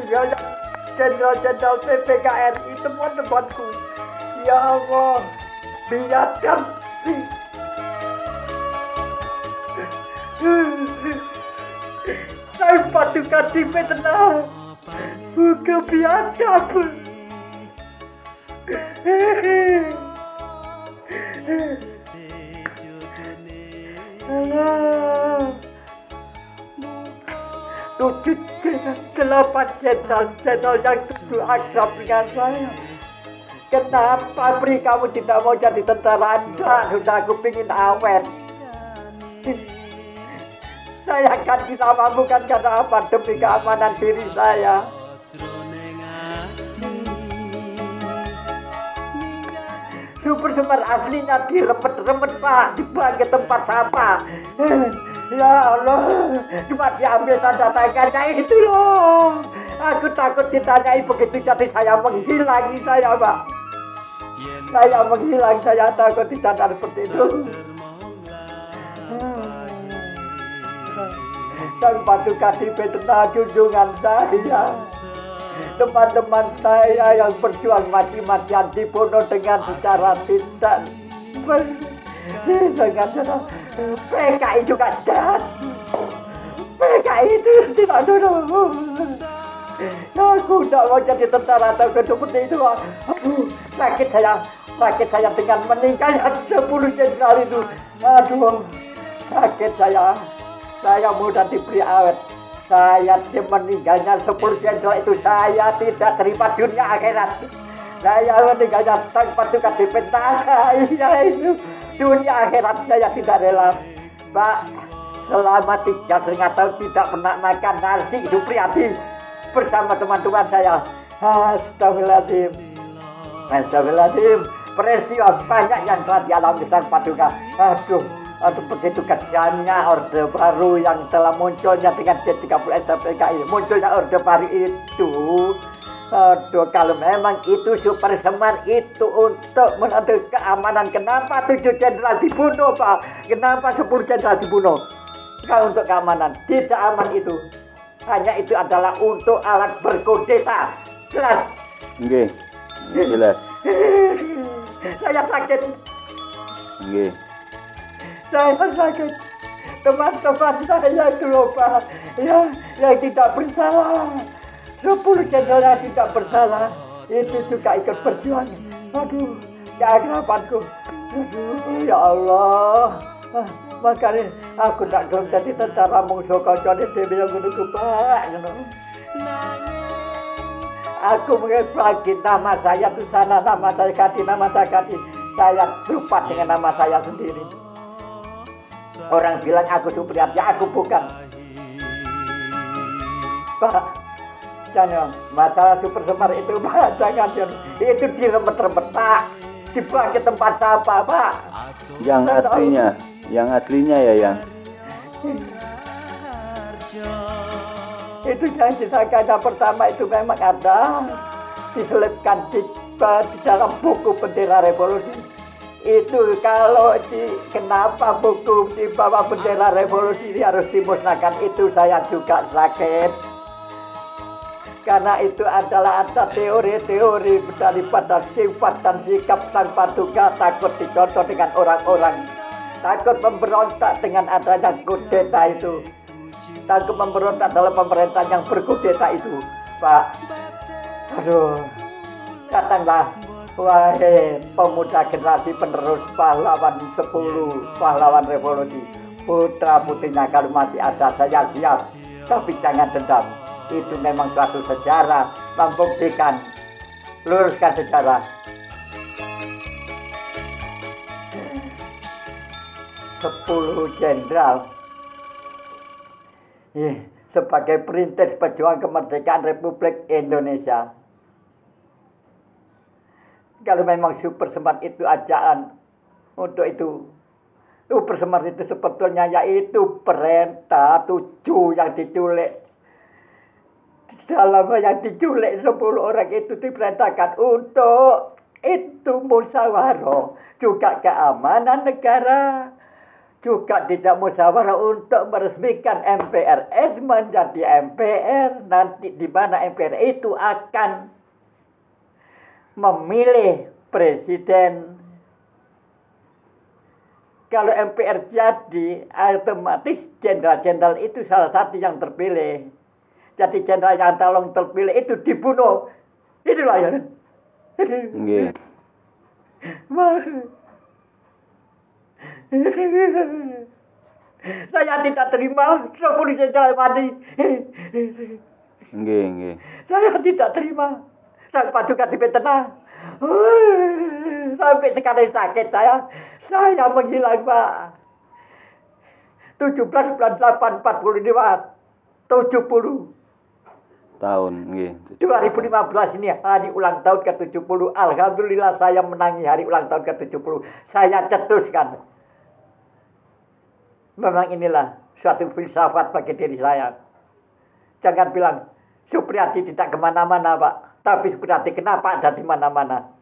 ya jenderal-jenderal PPKRI teman-temanku. Ya Allah, biarkan saya patukan di tenang. Bukan biadab. Tujuh delapan jenderal yang tujuh akrab dengan saya. Kenapa Pri kamu tidak mau jadi tentara Anda? Sudah aku pingin awet. Saya akan disamamu kan karena apa? Demi keamanan diri saya. Super Semar aslinya dirempet-rempet Pak, dibuang ke tempat sampah. Ya Allah, cuma diambil tanda tangannya itu loh. Aku takut ditanyai begitu jadi saya menghilangi saya Pak. Saya menghilang, saya takut ditanya seperti itu. Sang Paduka di tenang junjungan saya. Teman-teman saya yang berjuang mati-matian dibunuh dengan secara tidak dengan cara PKI juga jahat. PKI itu tidak dulu. Aku tidak mau jadi tentara atau seperti itu. Aduh, sakit saya dengan meninggalnya 10 jenderal itu. Aduh, sakit saya. Saya mudah diberi awet. Saya meninggalnya 10 jenderal itu saya tidak terima dunia akhirat. Saya meninggalnya Sang Paduka di Pentaka. Iya itu dunia akhirat saya tidak rela. Pak, selama 3,5 tahun tidak pernah makan nasi Supriyadi bersama teman-teman saya. Astagfirullahaladzim. Astagfirullahaladzim. Peristiwa banyak yang telah dialami Sang Paduka. Aduh begitu kejamnya Orde Baru yang telah munculnya dengan D30 SPKI. Munculnya Orde Baru itu. Aduh, kalau memang itu Super Semar itu untuk menentukan keamanan, kenapa 7 jenderal dibunuh Pak? Kenapa 10 jenderal dibunuh? Kalau untuk keamanan, tidak aman itu. Hanya itu adalah untuk alat berkudeta. Jelas? Nggih. Jelas. Saya sakit. Nggih. Saya sakit. Teman-teman saya dulu Pak, yang tidak bersalah. 10 jenderal yang tidak bersalah itu juga ikut berjuang. Aduh, keakrabanku. Aduh, ya Allah. Makanya aku tak dong jadi tentara musuh kocok di TV yang menunggu Pak. Aku mengembali nama saya di sana, nama saya ganti. Saya lupa dengan nama saya sendiri. Orang bilang aku Supriyadi, aku bukan. Pak, jangan masalah Super Semar itu Pak, jangan itu dirempet-rempet Pak, dibuang ke tempat sampah Pak. Yang aslinya ya yang. Itu yang disangka pertama itu memang ada diselipkan di dalam buku bendera revolusi. Itu kalau kenapa buku di bawah bendera revolusi ini harus dimusnahkan, itu saya juga sakit. Karena itu adalah ada teori-teori daripada sifat dan sikap Sang Paduka takut dicontoh dengan orang-orang. Takut memberontak dengan adanya kudeta itu. Takut memberontak dalam pemerintahan yang berkudeta itu. Pak, aduh, datanglah. Wahai pemuda generasi penerus pahlawan 10 pahlawan revolusi, putra putrinya kalau masih ada saya siap, tapi jangan dendam. Itu memang suatu sejarah membuktikan, luruskan sejarah. 10 jenderal sebagai perintis pejuang kemerdekaan Republik Indonesia. Kalau memang Super Semar itu ajaan untuk itu, Super Semar itu sebetulnya yaitu perintah 7 yang diculik. Dalam yang diculik 10 orang itu diperintahkan untuk itu musyawarah, juga keamanan negara, juga tidak musyawarah untuk meresmikan MPRS menjadi MPR, nanti di mana MPR itu akan memilih presiden. Kalau MPR jadi, otomatis jenderal-jenderal itu salah satu yang terpilih. Jadi jenderal yang terpilih itu dibunuh. Itulah ya. Nggih. Saya tidak terima 10 jenderal mati. Nggih. Saya tidak terima. Sang Paduka dipitnah. Sampai sekarang sakit saya. Saya menghilang, Pak. 17 bulan 8 45 70 tahun nggih. 2015 ini hari ulang tahun ke-70. Alhamdulillah saya menangi hari ulang tahun ke-70. Saya cetuskan. Memang inilah suatu filsafat bagi diri saya. Jangan bilang Supriyadi tidak kemana-mana, Pak. Tapi Supriyadi kenapa ada di mana-mana?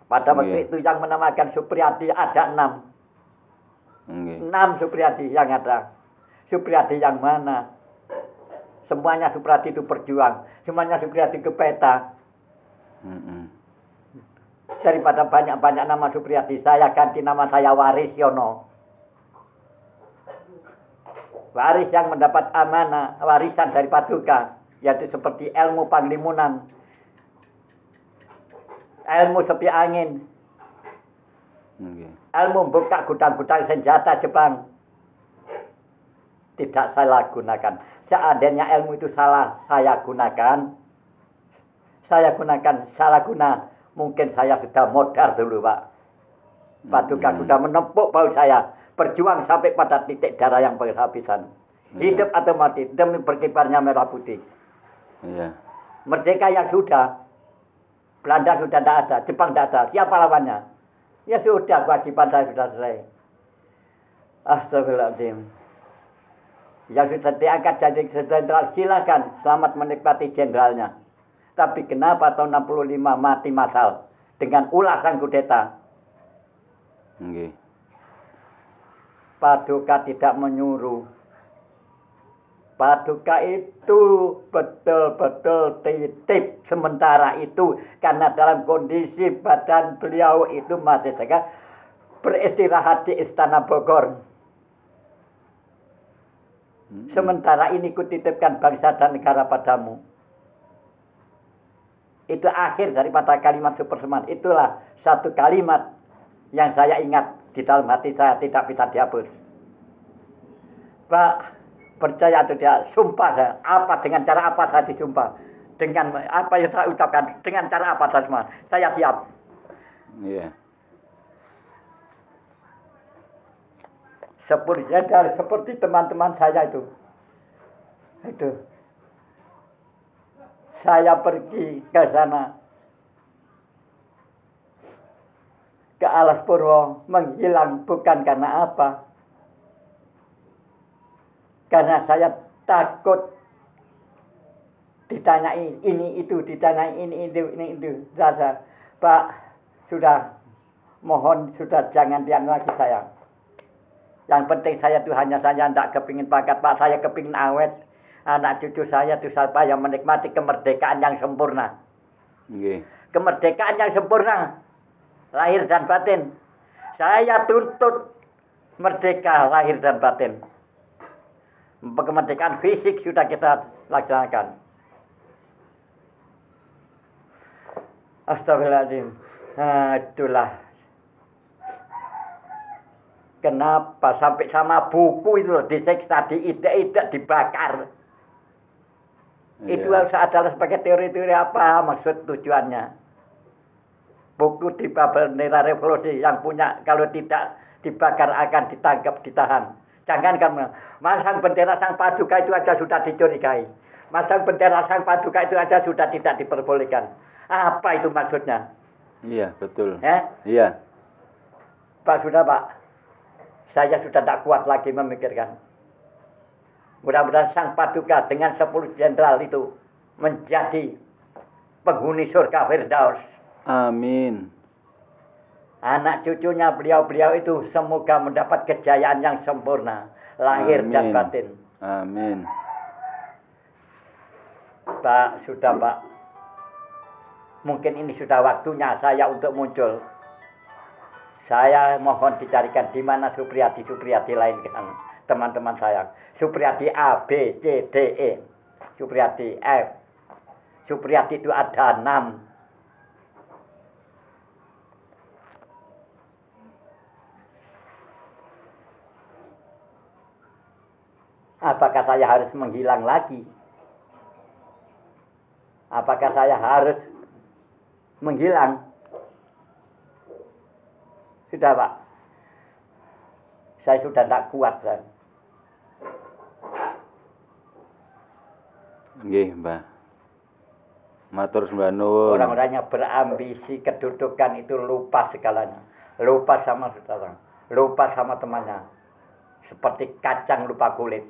Pada waktu itu yang menamakan Supriyadi ada 6. 6 Supriyadi yang ada. Supriyadi yang mana? Semuanya Supriyadi itu berjuang. Semuanya Supriyadi ke peta. Daripada banyak-banyak nama Supriyadi, saya ganti nama saya Waris Yono. Waris yang mendapat amanah, warisan dari Paduka, yaitu seperti ilmu panglimunan, ilmu sepi angin, ilmu buka gudang-gudang senjata Jepang. Tidak saya gunakan. Seandainya ilmu itu salah saya gunakan, salah guna, mungkin saya sudah modar dulu, Pak. Paduka sudah menempuk bahu saya, berjuang sampai pada titik darah yang berhabisan. Hidup atau mati demi berkibarnya merah putih. Merdeka yang sudah, Belanda sudah tidak ada, Jepang tidak ada, siapa lawannya? Ya sudah, kewajiban saya sudah selesai. Astagfirullahaladzim. Yang sudah diangkat jadi jenderal, silakan selamat menikmati jenderalnya. Tapi kenapa tahun 65 mati massal dengan ulah sang kudeta? Paduka tidak menyuruh. Paduka itu betul-betul titip sementara itu karena dalam kondisi badan beliau itu masih segar beristirahat di Istana Bogor. Sementara ini kutitipkan bangsa dan negara padamu. Itu akhir daripada kalimat Superseman. Itulah satu kalimat yang saya ingat di dalam hati saya, tidak bisa dihapus. Pak, percaya atau tidak, sumpah saya. Apa, dengan cara apa saya disumpah? Dengan apa yang saya ucapkan, dengan cara apa saya semua. Saya siap. Seperti teman-teman saya itu. Saya pergi ke sana, ke Alas Purwo, menghilang bukan karena apa. Karena saya takut ditanyai ini itu, ditanyai ini itu. Rasa, Pak, sudah, mohon sudah jangan dianu lagi saya. Yang penting saya itu hanya saja tidak kepingin pangkat, Pak. Saya kepingin awet. Anak cucu saya itu supaya menikmati kemerdekaan yang sempurna. Kemerdekaan yang sempurna. Lahir dan batin. Saya tuntut merdeka lahir dan batin. Kemerdekaan fisik sudah kita laksanakan. Astagfirullahaladzim. Itulah. Kenapa sampai sama buku itu disiksa, diidak-idak, dibakar. Itu adalah sebagai teori-teori apa maksud tujuannya. Buku di bendera revolusi yang punya kalau tidak dibakar akan ditangkap, ditahan. Jangankan masang bendera Sang Paduka itu aja sudah dicurigai. Masang bendera Sang Paduka itu aja sudah tidak diperbolehkan. Apa itu maksudnya? Iya, betul. Iya. Pak, sudah Pak. Saya sudah tak kuat lagi memikirkan. Mudah-mudahan Sang Paduka dengan 10 jenderal itu menjadi penghuni surga Firdaus. Amin. Anak cucunya beliau-beliau itu semoga mendapat kejayaan yang sempurna, lahir dan batin. Amin. Pak, sudah Pak. Mungkin ini sudah waktunya saya untuk muncul. Saya mohon dicarikan di mana Supriyadi lain kan, teman-teman saya. Supriyadi A, B, C, D, E. Supriyadi F. Supriyadi itu ada 6. Apakah saya harus menghilang lagi? Apakah saya harus menghilang? Sudah Pak. Saya sudah tidak kuat. Nggih, Mbah. Matur sembah nuwun. Orang-orang yang berambisi kedudukan itu lupa segalanya. Lupa sama saudara. Lupa sama temannya. Seperti kacang lupa kulit.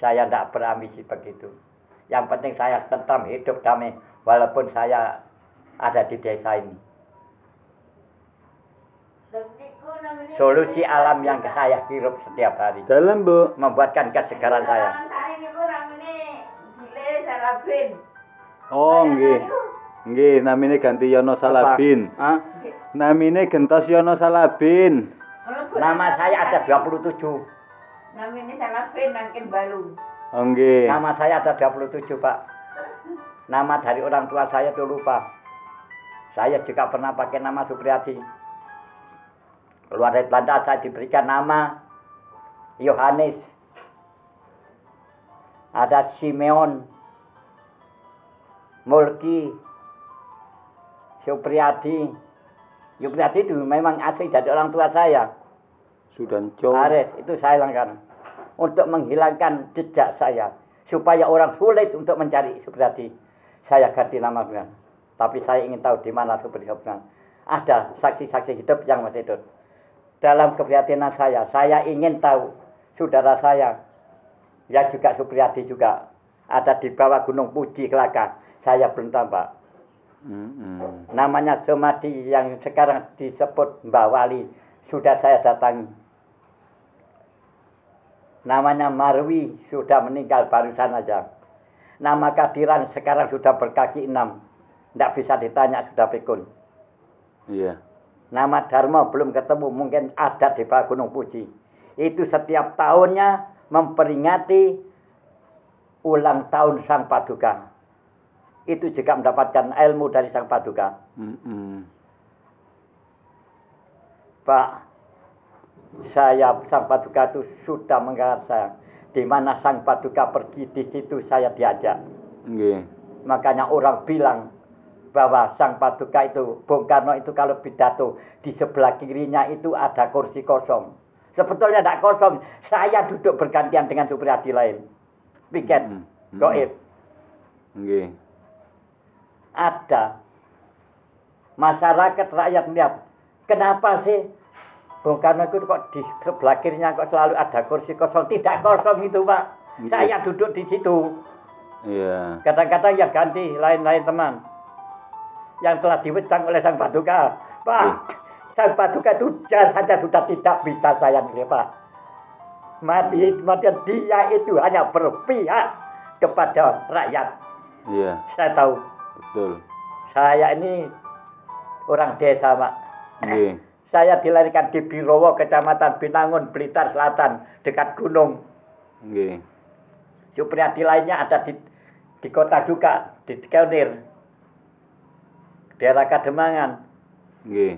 Saya tidak berambisi begitu. Yang penting saya tentram hidup damai. Walaupun saya ada di desa ini. Solusi alam yang saya hirup setiap hari. Dalam, Bu. Membuatkan kesegaran saya. Oh, nggih. Nggih, namine ganti Yono Salabin. Namine gentos Yono Salabin. Nama saya ada 27. Namanya Salabin Nangkin Balu. Oh, nggih. Nama saya ada 27, Pak. Nama dari orang tua saya itu lupa. Saya juga pernah pakai nama Supriyadi. Keluar dari Belanda saya diberikan nama Yohanes. Ada Simeon, Mulki, Supriyadi. Supriyadi itu memang asli dari orang tua saya. Sudanco. Ares, itu saya hilangkan. Untuk menghilangkan jejak saya. Supaya orang sulit untuk mencari Supriyadi. Saya ganti nama dengan. Tapi saya ingin tahu di mana Supriyadi. Ada saksi-saksi hidup yang masih hidup. Dalam keprihatinan saya ingin tahu saudara saya. Ya juga Supriyadi juga. Ada di bawah Gunung Puji Kelaka. Saya belum tahu, Pak. Namanya Somadi yang sekarang disebut Mbak Wali. Sudah saya datangi. Namanya Marwi sudah meninggal barusan aja. Nama Kadiran sekarang sudah berkaki 6. Tidak bisa ditanya, sudah pikun. Iya. Nama Dharma belum ketemu, mungkin ada di bawah Gunung Puji. Itu setiap tahunnya memperingati ulang tahun Sang Paduka. Itu juga mendapatkan ilmu dari Sang Paduka. Pak, saya Sang Paduka itu sudah mengangkat saya. Di mana Sang Paduka pergi, di situ saya diajak. Nggih. Makanya orang bilang bahwa Sang Paduka itu, Bung Karno itu kalau pidato, di sebelah kirinya itu ada kursi kosong. Sebetulnya tidak kosong, saya duduk bergantian dengan Supriyadi lain. Piket, goib. Nggih. Ada. Masyarakat rakyat melihat, kenapa sih Bung Karno itu kok di sebelah kirinya kok selalu ada kursi kosong? Tidak kosong itu, Pak. Saya duduk di situ. Iya. Kadang-kadang yang ganti lain-lain teman. Yang telah diwecang oleh Sang Paduka. Pak, Sang Paduka itu saja sudah tidak bisa saya nilai, Pak. Mati dia itu hanya berpihak kepada rakyat. Iya. Saya tahu. Betul. Saya ini orang desa, Pak. Nggih. Saya dilahirkan di Birowo, Kecamatan Binangun, Blitar Selatan, dekat gunung. Nggih. Supriyadi lainnya ada di kota juga, di Kelnir, daerah Kademangan. Nggih.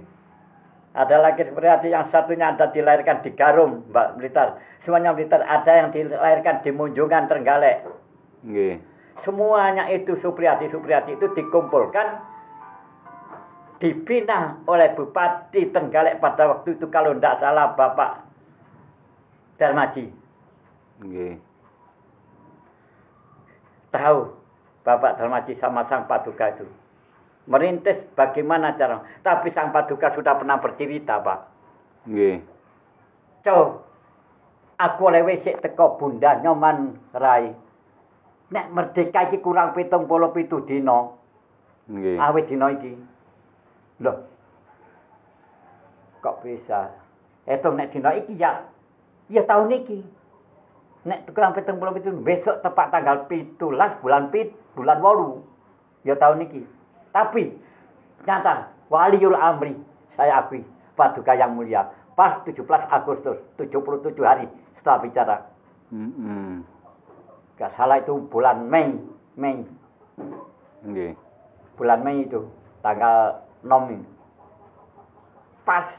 Ada lagi Supriyadi yang satunya ada dilahirkan di Garum, Mbak Blitar. Semuanya Blitar, ada yang dilahirkan di Munjungan, Trenggalek. Nggih. Semuanya itu Supriyadi itu dikumpulkan, dibina oleh Bupati Trenggalek pada waktu itu kalau tidak salah Bapak Darmaji. Nggih. Tahu Bapak Darmaji sama Sang Paduka itu merintis bagaimana cara. Tapi Sang Paduka sudah pernah bercerita, Pak. Nggih. Cow, aku lewe sik teko Bunda Nyoman Rai. Nek merdeka iki kurang 77 dina. Nggih. Awit dina iki. Loh. kok bisa. Etung nek dina iki ya tahun iki. Nek kurang 77 besok tepat tanggal 17 bulan 8 ya tahun iki. Tapi nyata Waliul Amri saya akui Paduka yang mulia pas 17 Agustus 77 hari setelah bicara. Gak salah itu bulan Mei. Nggih. Bulan Mei itu tanggal 6 pas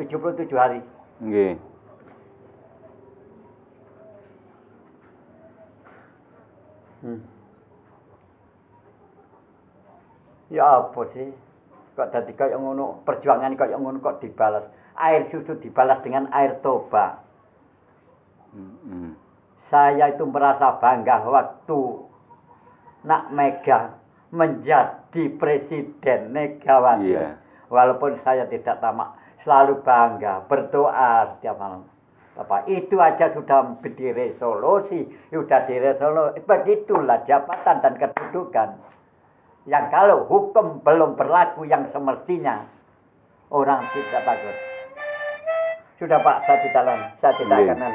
77 hari. Nggih. Ya apa sih? Kok dadi kaya ngono, perjuangan kaya ngono kok dibalas. Air susu dibalas dengan air toba. Saya itu merasa bangga waktu Nak Mega menjadi presiden Megawati. Iya. Walaupun saya tidak tamak, selalu bangga, berdoa setiap malam. Bapak, itu aja sudah diresolusi, sudah diresolusi. Begitulah jabatan dan kedudukan. Yang kalau hukum belum berlaku yang semestinya, orang tidak takut. Sudah Pak, saya tidak akan.